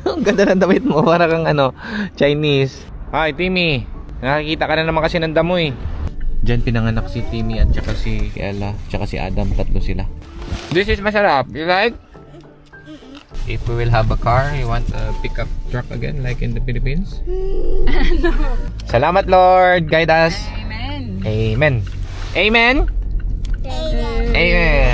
Ang ganda ng damit mo, para kang ano, Chinese. Hi, Timmy. Nakikita ka na naman kasi ng damo eh. Diyan pinanganak si Timmy at saka si Ella, tsaka si Adam, tatlo sila. This is masarap. You like? If we will have a car, you want a pickup truck again like in the Philippines? No. Salamat Lord, guide us. Amen. Amen. Amen. Amen.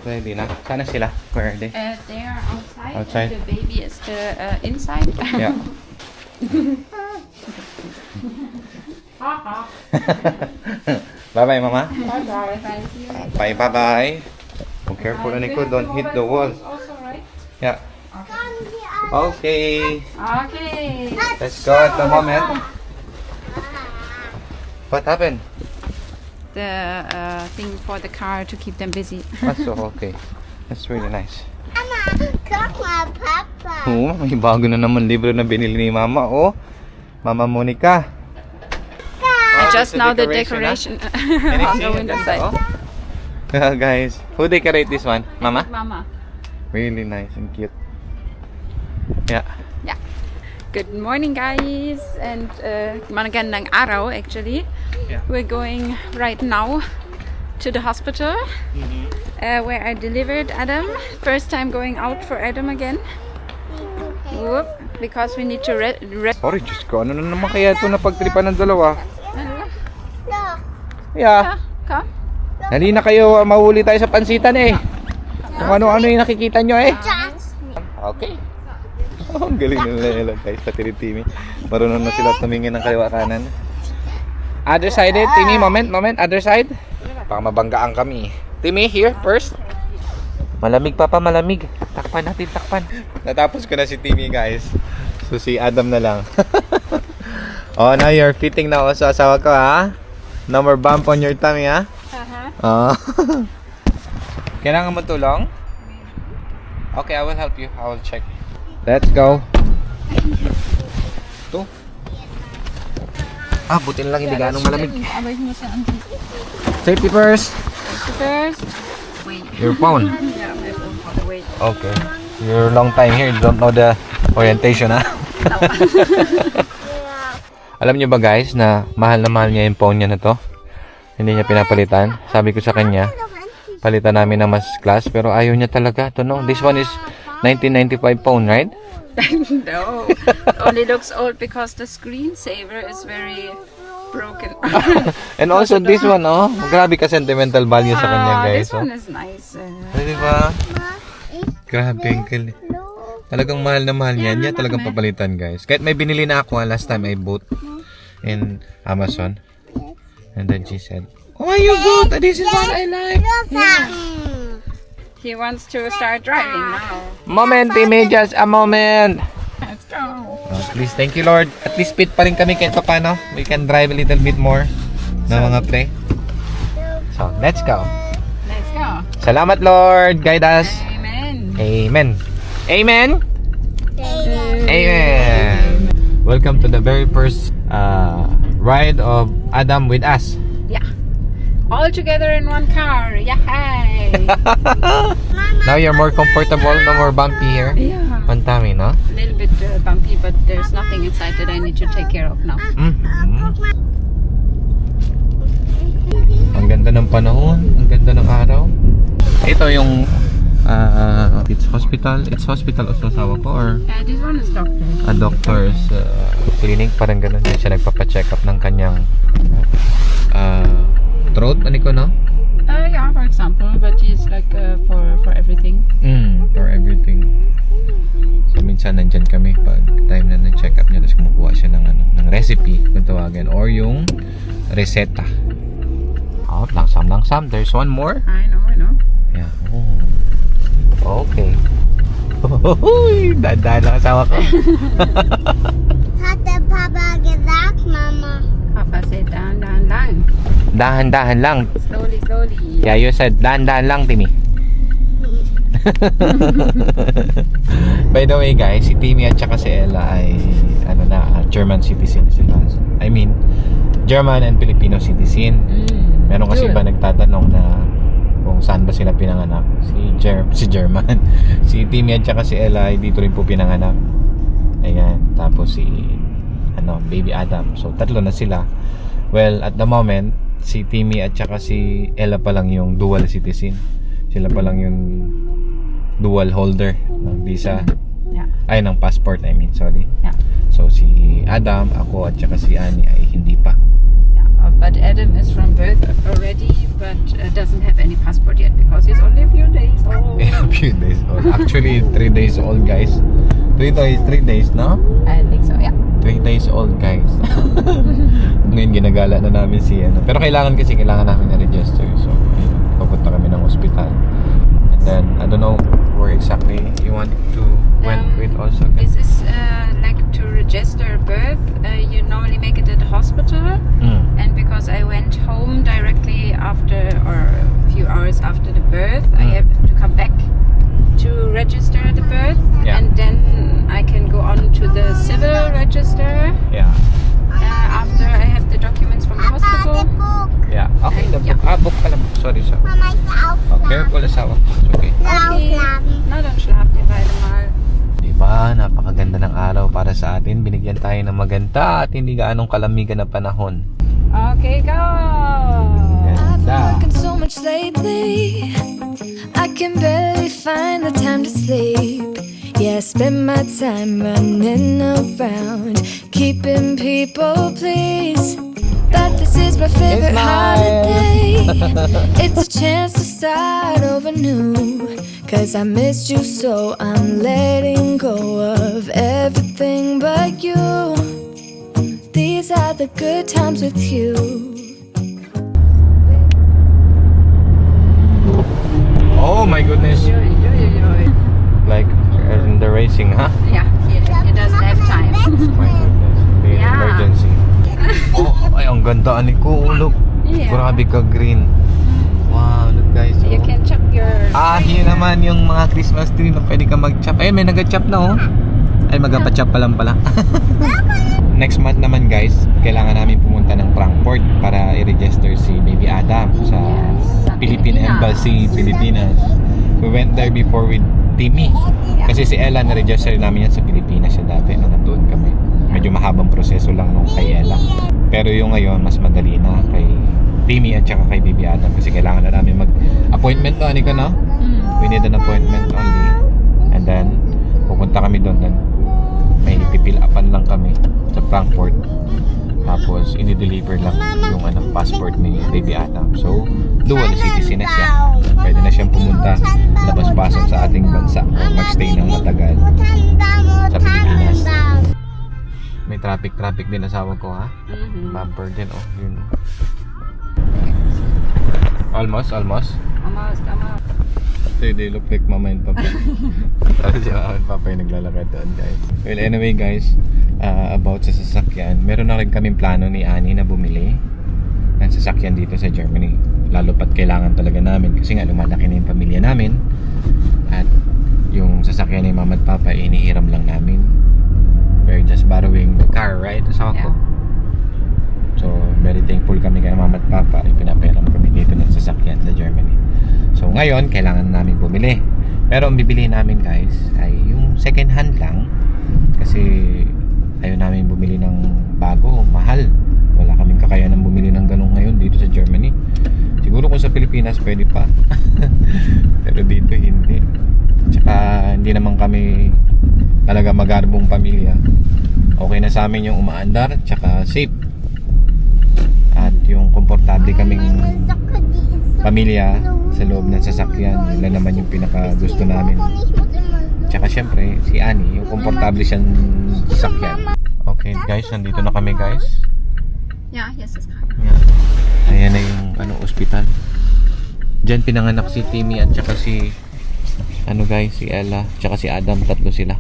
Ready na? Sana sila? Where are they? They are outside. Outside. The baby is inside. Yeah. Bye-bye, Mama. Bye-bye. Bye-bye. Oh, careful, Nico. Don't hit the wall. Also, right? Yeah. Okay. Okay. Let's go at the moment. What happened? The thing for the car to keep them busy. That's so okay. That's really nice. Mama, come on, Papa. Oh, may bago na naman libro na binili ni Mama. Oh, Mama Monica. Oh, Just that's now the decoration, decoration ah. on the window side. Oh. Guys, who decorate this one? Mama? Mama. Really nice and cute. Yeah. Yeah. Good morning, guys, and magandang araw. Actually, Yeah. we're going right now to the hospital where I delivered Adam. First time going out for Adam again. Whoop, because we need to rest. Sorry, Diyos ko. Ano na naman kaya ito na pagtripan ng dalawa? Look, Yeah. Come. Dali na kayo, mahuli tayo sa pansitan eh. Kung ano-ano yung nakikita nyo eh. just Okay. Oh, ang galing nila guys, pati rin Timmy. Marunong na sila tumingin ng kaliwa kanan. Other side eh, Timmy, moment, other side. Baka mabanggaan kami. Timmy, here, first. Malamig pa, malamig. Takpan natin, takpan. Natapos ko na si Timmy guys. So si Adam na lang. Oh, now you're fitting na ako sa asawa ko ha. No more bump on your tummy ha. Oh. Kailangan mo tulong? Okay, I will help you. I will check. Let's go. Ito. Ah, buti na lang hindi ganong malamig. Safety first. First. Wait. Your phone. Yeah, my phone for the wait. Okay. You're a long time here. You don't know the orientation, ha? Alam niyo ba guys na mahal niya yung phone niya na to? Hindi niya pinapalitan. Sabi ko sa kanya, palitan namin ng mas class, pero ayaw niya talaga. To know. This one is 1995 phone, right? No, it only looks old because the screensaver is very broken. And also this one, oh. Grabe ka sentimental value sa kanya, guys. This one is nice. Di ba? Grabe, Uncle. Talagang mahal na mahal niya. Niya talagang papalitan, guys. Kahit may binili na ako, last time I bought in Amazon. And then she said, "Oh, you good? This is what I like." He wants to start driving now. Moment, Timmy, just a moment. Let's go. Oh, please, thank you, Lord. At least fit pa rin kami kahit paano. We can drive a little bit more na mga pre. So, let's go. Let's go. Salamat, Lord. Guide us. Amen. Amen. Amen. Amen. Welcome to the very first ride of Adam with us. Yeah. All together in one car. Yay! Now you're more comfortable, no more bumpy here. Yeah. On tummy, no? A little bit bumpy, but there's nothing inside that I need to take care of now. Ang ganda ng panahon, ang ganda ng araw. Ito yung it's hospital o sasawa ko or This one is doctor. a doctor's clinic, parang ganun din siya nagpapa-check up ng kanyang throat, ano ko, no? Yeah, for example, but it's like for everything. For everything. So minsan nandyan kami pag time na nag-check up niya, tapos kumukuha siya ng recipe kung tawagin, or yung reseta. Oh, langsam. There's one more. I know. Yeah. Oh. Okay. Dadaan lang asawa ko. Tata Dahan-dahan lang. Slowly, slowly. Yeah, you said dahan-dahan lang, Timmy. By the way guys, si Timmy at saka si Ella ay German citizen sila. I mean, German and Filipino citizen. Meron kasi Good. iba nagtatanong na kung saan ba sila pinanganak. Si German. Si Timmy at saka si Ella ay dito rin po pinanganak. Ayan, tapos si baby Adam. So tatlo na sila. Well, at the moment, si Timmy at saka si Ella pa lang yung dual citizen. Sila pa lang yung dual holder ng visa. Yeah. Ay, ng passport, I mean, sorry. Yeah. So si Adam, ako at saka si Annie ay hindi pa. Yeah. But Adam is from birth already, but doesn't have any passport yet because he's only a few days old. A few days old. Actually, 3 days old, guys. 3 days, no? I think so, yeah. 3 days old, guys. Ngayon ginagala na namin si Pero kailangan namin na-register. So, ayun, pupunta kami ng hospital. And then, I don't know where exactly you want to went with also. This is like to register birth. You normally make it at the hospital. And because I went home directly after or a few hours after the birth, I have to come back to register the birth. Yeah. And then I can go on to the civil register Yeah. after I have the documents from the hospital. Yeah. Okay, the book. Yeah. Book pala. Sorry. Mama, ich auch. Careful, asawa. It's okay. Okay. Na, dann schlaft ihr beide mal. Diba, napakaganda ng araw para sa atin. Binigyan tayo ng maganda at hindi gaanong kalamigan na panahon. Okay, go! I've been Ganda. working so much lately, I can barely find the time to sleep. Yeah, I spend my time running around, keeping people pleased. But this is my favorite holiday. It's a chance to start over new. Cause I missed you, so I'm letting go of everything but you. These are the good times with you. Oh my goodness. Like in the racing, huh? Yeah, he doesn't have time. My goodness. The Yeah. emergency. Oh, ay, ang ganda ni ko. Look. Yeah. Grabe ka green. Wow, look guys. You Oh. can chop your... Yun naman yung mga Christmas tree na pwede ka mag-chop. Ay, may nag-chop na oh. Ay, magpa-chop pa lang pala. Next month naman guys, kailangan namin pumunta ng Frankfurt para i-register si Baby Adam sa Sa Philippine Pilipinas. Embassy, Pilipinas. We went there before with Timmy. Kasi si Ella na-register namin yan sa Pilipinas siya dati nung nandoon kami. Medyo mahabang proseso lang nung kay Ella. Pero yung ngayon, mas madali na kay Timmy at saka kay Baby Adam kasi kailangan na namin mag-appointment to, Anika, no? We need an appointment only. And then, pupunta kami doon. Then, may pipil-upan lang kami sa Frankfurt. Tapos, ini-deliver lang yung passport ni Baby Adam. So, dual citizen na siya. Pwede na siyang pumunta, labas-pasok sa ating bansa o mag-stay ng matagal sa Pilipinas. May traffic din asawa ko, ha? Bumper din, oh. Yun, oh. Almost. Almost. So they look like mama and papa. Tapos yung mama and papa yung naglalakad doon, guys. Well, anyway guys, about sa sasakyan, meron na rin kaming plano ni Annie na bumili ng sasakyan dito sa Germany. Lalo pat kailangan talaga namin kasi nga lumalaki na yung pamilya namin. At yung sasakyan ni mama at papa, inihiram lang namin. We're just borrowing the car, right? Asawa ko. So, very thankful kami kay mama at papa. Ipinapayaram kami dito ng sasakyan sa Germany. So, ngayon, kailangan namin bumili. Pero ang bibili namin, guys, ay yung second hand lang. Kasi ayaw namin bumili ng bago, mahal. Wala kaming kakayanan bumili ng ganun ngayon dito sa Germany. Siguro kung sa Pilipinas, pwede pa. Pero dito, hindi. Tsaka, hindi naman kami talaga magarbong pamilya. Okay na sa amin yung umaandar, tsaka safe. At yung komportable kaming pamilya sa loob ng sasakyan, yun naman yung pinaka gusto namin. Tsaka syempre si Annie, yung komportable siyang sasakyan. Okay guys, nandito na kami guys. Yeah, yes, it's Yan. Ayan na yung ospital. Diyan pinanganak si Timmy at tsaka si guys, si Ella, tsaka si Adam, tatlo sila.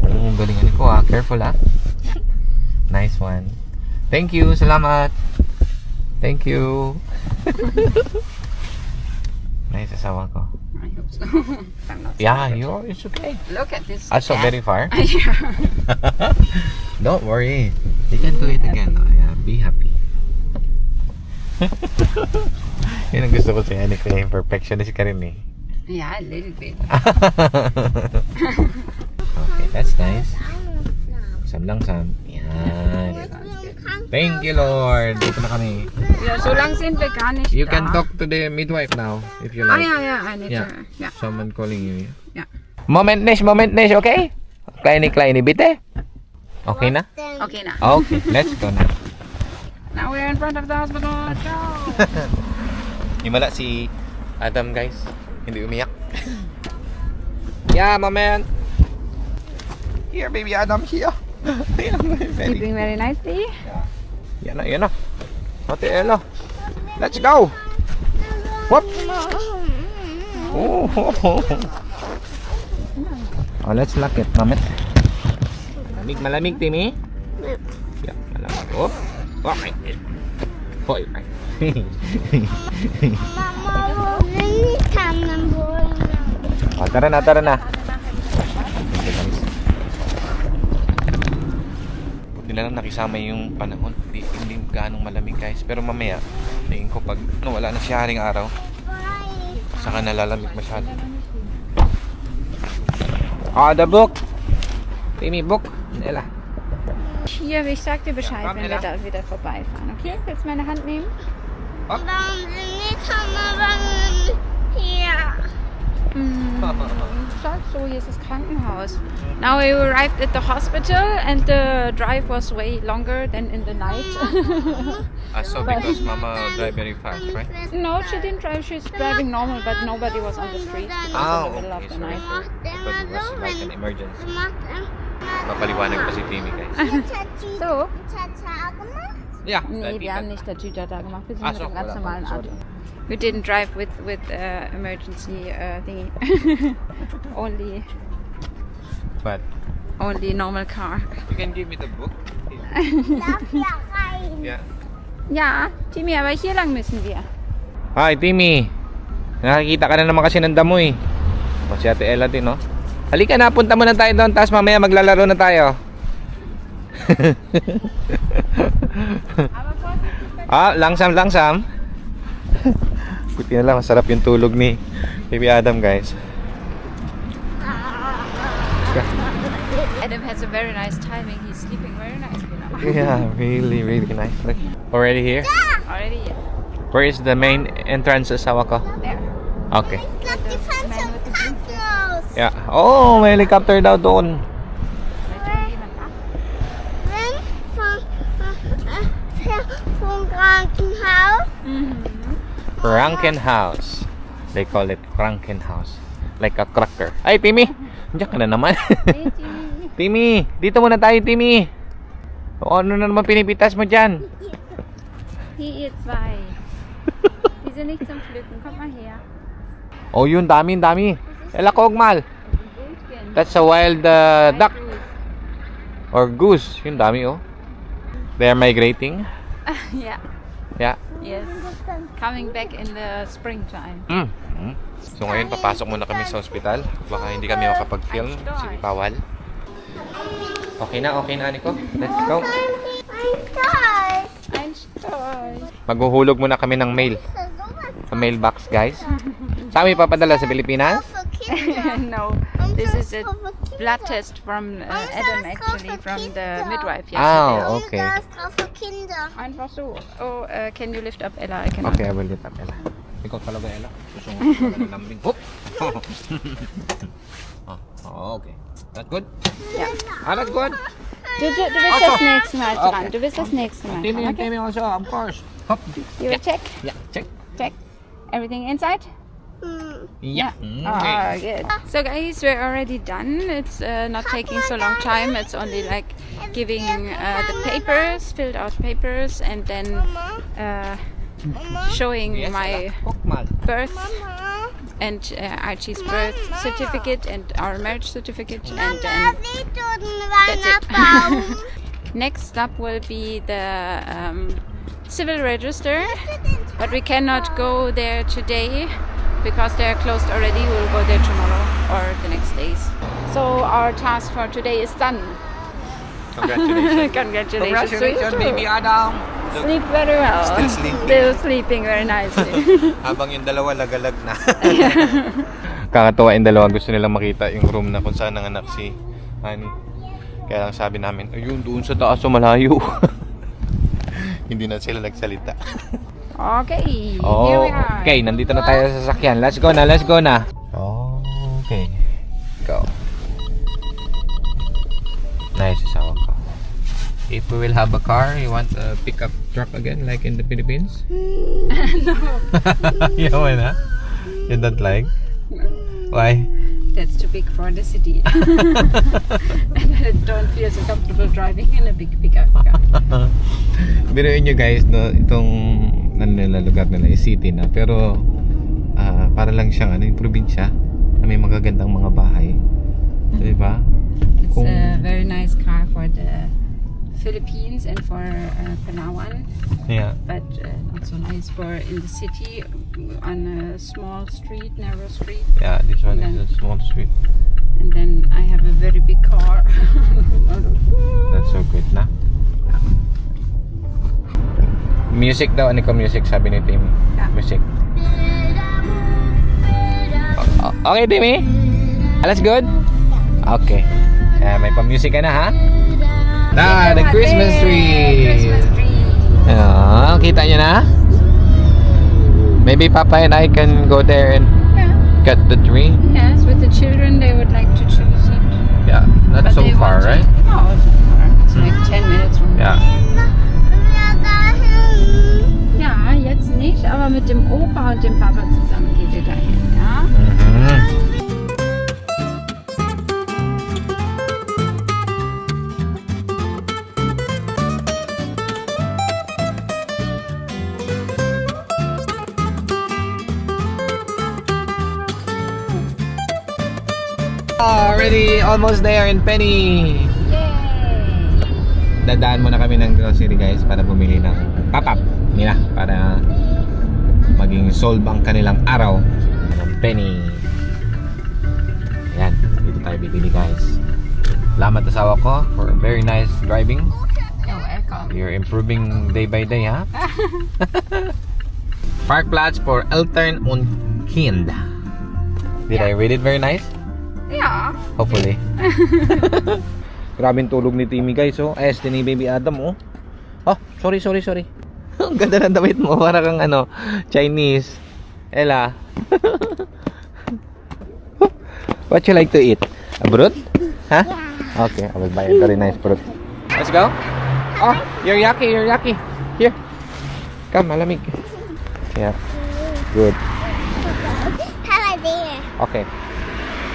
Oh, galingan ko Careful Nice one. Thank you, salamat. Thank you. Nice asawa ko. I hope so. I'm not Yeah, so it's okay. good. Look at this. Also cat. very far. Yeah. Don't worry. You can do it again. Oh, yeah. Be happy. Yun ang gusto ko sa Anik. Kaya perfectionist ka rin eh. Yeah, a little bit. Okay, that's nice. Sam. Yan. Thank you, Lord. Dito na kami. Ja, so lang sind wir gar nicht You da. can talk to the midwife now if you Ah, like. ja, I need Yeah. to. Ja. Someone calling you. Ja. Moment, okay? Kleine, bitte. Okay na? Okay, na. Okay, let's go na. Now we're in front of the hospital. Let's go. Himala si Adam, guys. Hindi umiyak. Yeah, moment. Here, baby Adam, here. Sleeping very nicely. Yan na. Ate Ella. Let's go. Whoop. Oh. Oh, let's lock it, Mamet. Malamig, Timmy. Yeah, malamig. Oh. Okay. Hoy. Mama, will come and boy. Oh, tara na. Buti na lang nakisama yung panahon. Hindi ganong malamig, guys. Pero mamaya, tingin ko pag wala na siya haring araw, saka nalalamig masyado. The book. Timmy, book. Ella. Hier, ich sag dir Bescheid, Komm, wenn wir Ella. da wieder vorbeifahren. Okay? Willst du meine Hand nehmen? Warum sind nicht hier? Sagst so, hier ist das Krankenhaus. Now we arrived at the hospital and the drive was way longer than in the night. So because Mama drive very fast, right? No, she didn't drive. She's driving normal, but nobody was on the street. It was in the middle of the night. But it was like an emergency. Papaliwanag pa si Timmy, guys. So? Tata gemacht? Yeah. Nee, wir haben nicht der Tüter da gemacht. Wir sind Ach mit so, dem ganz wala normalen pa. Auto. We didn't drive with emergency thingy. only normal car. You can give me the book. Darf hier rein? Yeah. Ja, Timmy, aber hier lang müssen wir. Hi, Timmy. Nakikita ka na naman kasi ng damo eh. O, si Ate Ella din, no? Halika na, punta muna tayo doon, tapos mamaya maglalaro na tayo. Langsam. Buti na lang, masarap yung tulog ni Baby Adam, guys. Adam has a very nice timing. He's sleeping very nicely now. Yeah, really nice. Look. Already here? Already, yeah. Where is the main entrance sa Sawako? There. Okay. Ich glaube, die fahren zum Krankenhaus. Yeah. Oh, may helicopter daw doon. Wenn vom Krankenhaus. Krankenhaus. They call it Krankenhaus. Like a cracker. Ay, Timmy! Diyan ka na naman. Hey, Timmy. Timmy! Dito muna tayo, Timmy! O, ano na naman pinipitas mo dyan? Hier, ihr zwei. Die sind nicht zum Pflücken. Kommt mal her. Oh, yun, dami. Ela kogmal. Gutchen. That's a wild duck. Or goose. Yun, dami, oh. They are migrating. Yeah. Yeah. Yes. Coming back in the springtime. So ngayon papasok muna kami sa ospital. Baka hindi kami makapag-film kasi bawal. Okay na, Aniko. Let's go. Ein Stolz. Maghuhulog muna kami ng mail. Sa mailbox, guys. Saan may papadala sa Pilipinas? No, this is a blood test from Adam actually, from the midwife yesterday. Ah, okay. Das drauf für Kinder. Einfach so. Oh, can you lift up Ella? I cannot. Okay, I will lift up, Ella. Ikaw talaga, Ella. Susunod ko na lambing. Hop! Okay. That's good? Ja. That's good? Du bist das nächste Mal dran. Du bist das nächste Mal Timmy, dran. Okay? Timmy also, of course. Hop. You will check? Yeah, check. Check. Everything inside? Yeah. Ah, good. So guys, we're already done. It's not taking so long time. It's only like giving the papers, filled out papers, and then showing Yes, my Ella. Kogmal. birth and Archie's birth certificate and our marriage certificate, and then Wie tut ein that's it. Weihnachtsbaum? Next up will be the civil register, but we cannot go there today because they're closed already. We'll go there tomorrow or the next days. So our task for today is done. Congratulations. Congratulations, baby Adam. Sleep very well. Still sleeping. Still sleeping very nicely. Habang yung dalawa lagalag na. Kakatuwa yung dalawa. Gusto nilang makita yung room na kung saan nanganak si Annie. Kaya lang sabi namin, ayun, doon sa taas, so malayo. Hindi na sila nagsalita. Okay, here we are. Okay, nandito na tayo sa sasakyan. Let's go na, let's go na. Okay. Go. Nice, asawa ko. If we will have a car, you want a pickup truck again, like in the Philippines? No. You want, huh? You don't like? Why? That's too big for the city. And I don't feel so comfortable driving in a big pickup car. Biruin nyo guys, no, itong lugar nila is city na. Pero para lang siyang yung probinsya na may magagandang mga bahay. So, diba? It's a very nice car for the Philippines and for Palawan. Yeah. But not so nice for in the city on a small street, narrow street. Yeah, this one is a small street. And then I have a very big car. That's so good na. Music daw, ano ko music sabi ni Timmy? Yeah. Music. Okay, Timmy? That's good? Okay. May pa-music ka na, ha? The Christmas tree! Christmas tree. Kita nyo na? Maybe Papa and I can go there and Yeah. cut the tree. Yes, with the children they would like to choose it. Yeah, not But so they far, want to- right? No, it's not far. It's like 10 minutes from Yeah. Ja, jetzt nicht, aber mit dem Opa und dem Papa zusammen geht ihr dahin, ja? Mhm. Already almost there in Penny. Yay! Dadaan muna kami ng grocery guys para bumili ng pop-up nila para maging solve ang kanilang araw ng Penny. Ayan, dito tayo bibili guys. Salamat asawa ko for very nice driving. You're welcome. You're improving day by day, ha? Parkplatz for Eltern und Kind. Did I read it very nice? Ja. Hopefully. Grabing tulog ni Timmy guys, oh. Ayos din ni Baby Adam, oh. Oh, sorry. Ang ganda ng damit mo, para kang Chinese. Ella. What you like to eat? A fruit? Huh? Okay, I will buy a very nice fruit. Let's go. Oh, you're yucky. Here. Come, malamig. Yeah. Good. Papa there. Okay.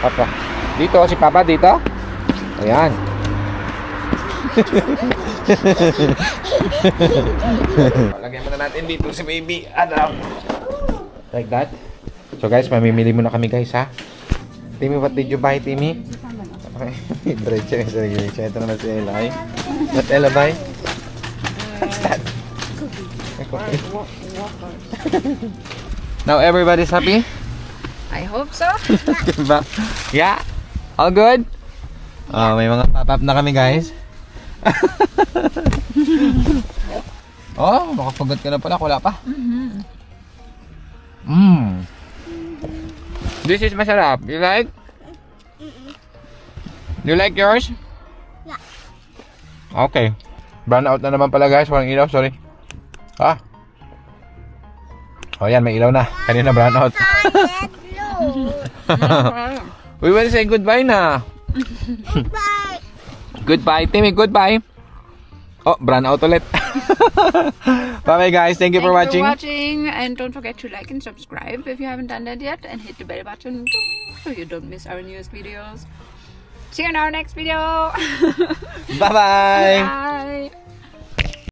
Papa. Dito, si Papa dito. Ayan. Lagyan muna natin dito si Baby Adam. Like that. So guys, mamimili muna kami guys, ha? Timmy, what did you buy, Timmy? Okay. Diretso yung sarili siya. Ito naman si Ella. What Ella buy? What's that? Cookie. Now everybody's happy? I hope so. Diba? Yeah? All good? Oh, may mga pop-up na kami guys. Oh, makapagot ka na pala. Wala pa. This is masarap. You like? You like yours? Yeah. Okay. Brown out na naman pala guys. Walang ilaw. Sorry. Ah. Oh yan, may ilaw na. Kanina brown out. We will say goodbye na. Bye. Goodbye, Timmy. Goodbye. Oh, brown out ulit. Bye guys. Thank you for watching. And don't forget to like and subscribe if you haven't done that yet, and hit the bell button so you don't miss our newest videos. See you in our next video. Bye-bye. Bye.